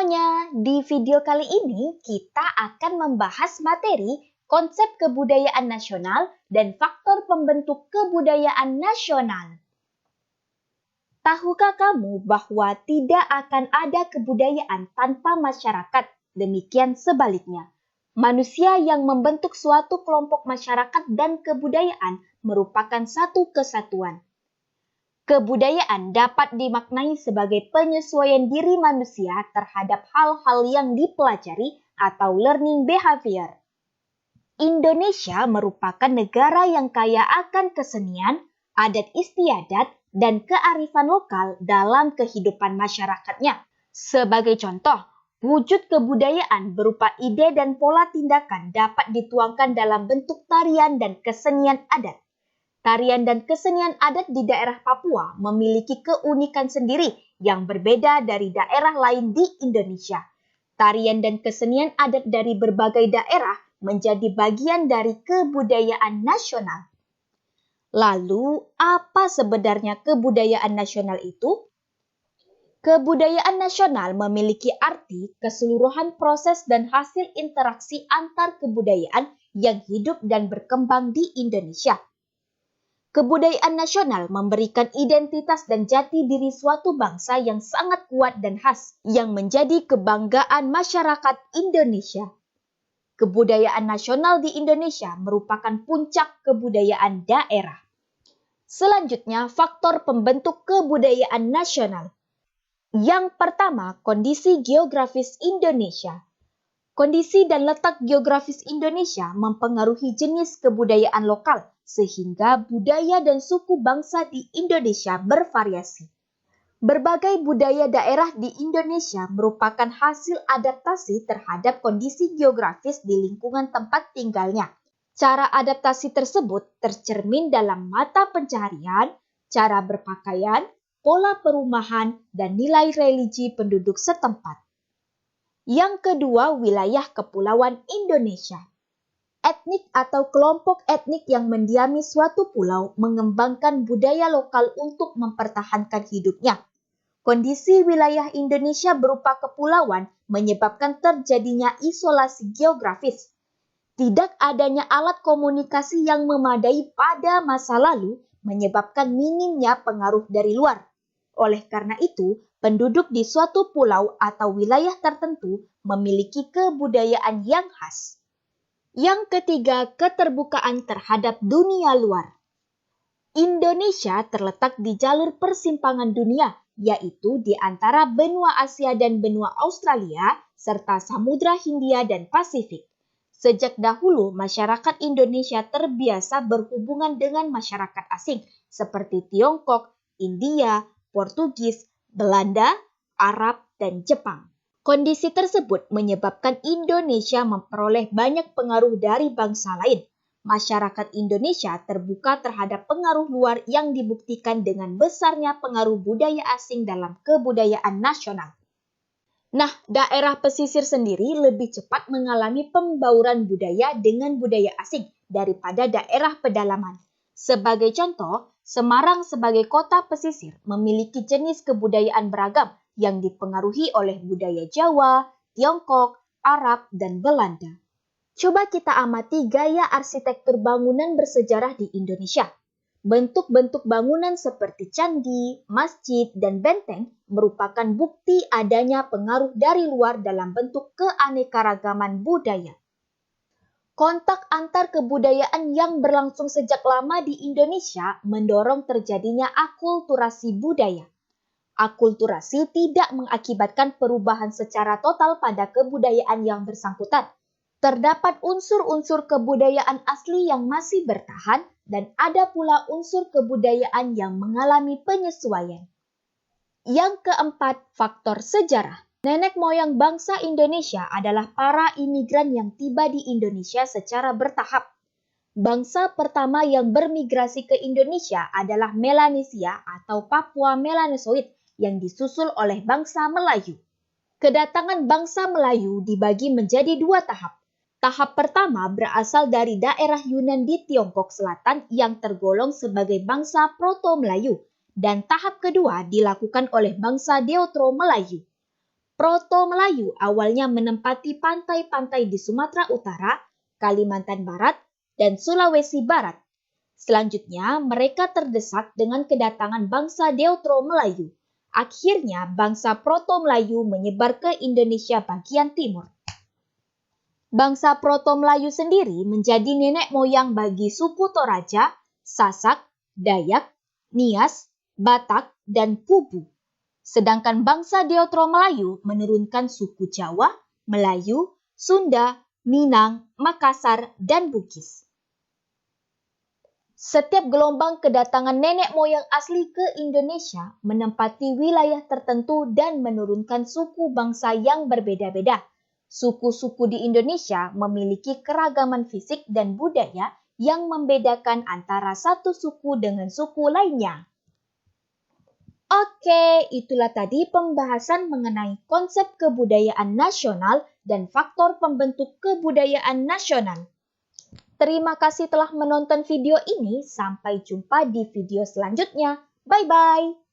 semuanya, di video kali ini kita akan membahas materi konsep kebudayaan nasional dan faktor pembentuk kebudayaan nasional. Tahukah kamu bahwa tidak akan ada kebudayaan tanpa masyarakat? Demikian sebaliknya. Manusia yang membentuk suatu kelompok masyarakat dan kebudayaan merupakan satu kesatuan. Kebudayaan dapat dimaknai sebagai penyesuaian diri manusia terhadap hal-hal yang dipelajari atau learning behavior. Indonesia merupakan negara yang kaya akan kesenian, adat istiadat, dan kearifan lokal dalam kehidupan masyarakatnya. Sebagai contoh, wujud kebudayaan berupa ide dan pola tindakan dapat dituangkan dalam bentuk tarian dan kesenian adat. Tarian dan kesenian adat di daerah Papua memiliki keunikan sendiri yang berbeda dari daerah lain di Indonesia. Tarian dan kesenian adat dari berbagai daerah menjadi bagian dari kebudayaan nasional. Lalu, apa sebenarnya kebudayaan nasional itu? Kebudayaan nasional memiliki arti keseluruhan proses dan hasil interaksi antar kebudayaan yang hidup dan berkembang di Indonesia. Kebudayaan nasional memberikan identitas dan jati diri suatu bangsa yang sangat kuat dan khas, yang menjadi kebanggaan masyarakat Indonesia. Kebudayaan nasional di Indonesia merupakan puncak kebudayaan daerah. Selanjutnya, faktor pembentuk kebudayaan nasional. Yang pertama, kondisi geografis Indonesia. Kondisi dan letak geografis Indonesia mempengaruhi jenis kebudayaan lokal, sehingga budaya dan suku bangsa di Indonesia bervariasi. Berbagai budaya daerah di Indonesia merupakan hasil adaptasi terhadap kondisi geografis di lingkungan tempat tinggalnya. Cara adaptasi tersebut tercermin dalam mata pencaharian, cara berpakaian, pola perumahan, dan nilai religi penduduk setempat. Yang kedua, wilayah kepulauan Indonesia. Etnik atau kelompok etnik yang mendiami suatu pulau mengembangkan budaya lokal untuk mempertahankan hidupnya. Kondisi wilayah Indonesia berupa kepulauan menyebabkan terjadinya isolasi geografis. Tidak adanya alat komunikasi yang memadai pada masa lalu menyebabkan minimnya pengaruh dari luar. Oleh karena itu, penduduk di suatu pulau atau wilayah tertentu memiliki kebudayaan yang khas. Yang ketiga, keterbukaan terhadap dunia luar. Indonesia terletak di jalur persimpangan dunia, yaitu di antara benua Asia dan benua Australia, serta Samudra Hindia dan Pasifik. Sejak dahulu, masyarakat Indonesia terbiasa berhubungan dengan masyarakat asing, seperti Tiongkok, India, Portugis, Belanda, Arab, dan Jepang. Kondisi tersebut menyebabkan Indonesia memperoleh banyak pengaruh dari bangsa lain. Masyarakat Indonesia terbuka terhadap pengaruh luar yang dibuktikan dengan besarnya pengaruh budaya asing dalam kebudayaan nasional. Nah, daerah pesisir sendiri lebih cepat mengalami pembauran budaya dengan budaya asing daripada daerah pedalaman. Sebagai contoh, Semarang sebagai kota pesisir memiliki jenis kebudayaan beragam yang dipengaruhi oleh budaya Jawa, Tiongkok, Arab, dan Belanda. Coba kita amati gaya arsitektur bangunan bersejarah di Indonesia. Bentuk-bentuk bangunan seperti candi, masjid, dan benteng merupakan bukti adanya pengaruh dari luar dalam bentuk keanekaragaman budaya. Kontak antar kebudayaan yang berlangsung sejak lama di Indonesia mendorong terjadinya akulturasi budaya. Akulturasi tidak mengakibatkan perubahan secara total pada kebudayaan yang bersangkutan. Terdapat unsur-unsur kebudayaan asli yang masih bertahan dan ada pula unsur kebudayaan yang mengalami penyesuaian. Yang keempat, faktor sejarah. Nenek moyang bangsa Indonesia adalah para imigran yang tiba di Indonesia secara bertahap. Bangsa pertama yang bermigrasi ke Indonesia adalah Melanesia atau Papua Melanosoid yang disusul oleh bangsa Melayu. Kedatangan bangsa Melayu dibagi menjadi dua tahap. Tahap pertama berasal dari daerah Yunan di Tiongkok Selatan yang tergolong sebagai bangsa Proto-Melayu, dan tahap kedua dilakukan oleh bangsa Deutero Melayu. Proto-Melayu awalnya menempati pantai-pantai di Sumatera Utara, Kalimantan Barat, dan Sulawesi Barat. Selanjutnya, mereka terdesak dengan kedatangan bangsa Deutero-Melayu. Akhirnya, bangsa Proto-Melayu menyebar ke Indonesia bagian timur. Bangsa Proto-Melayu sendiri menjadi nenek moyang bagi suku Toraja, Sasak, Dayak, Nias, Batak, dan Kubu. Sedangkan bangsa Deutero-Melayu menurunkan suku Jawa, Melayu, Sunda, Minang, Makassar, dan Bugis. Setiap gelombang kedatangan nenek moyang asli ke Indonesia menempati wilayah tertentu dan menurunkan suku bangsa yang berbeda-beda. Suku-suku di Indonesia memiliki keragaman fisik dan budaya yang membedakan antara satu suku dengan suku lainnya. Oke, itulah tadi pembahasan mengenai konsep kebudayaan nasional dan faktor pembentuk kebudayaan nasional. Terima kasih telah menonton video ini. Sampai jumpa di video selanjutnya. Bye-bye.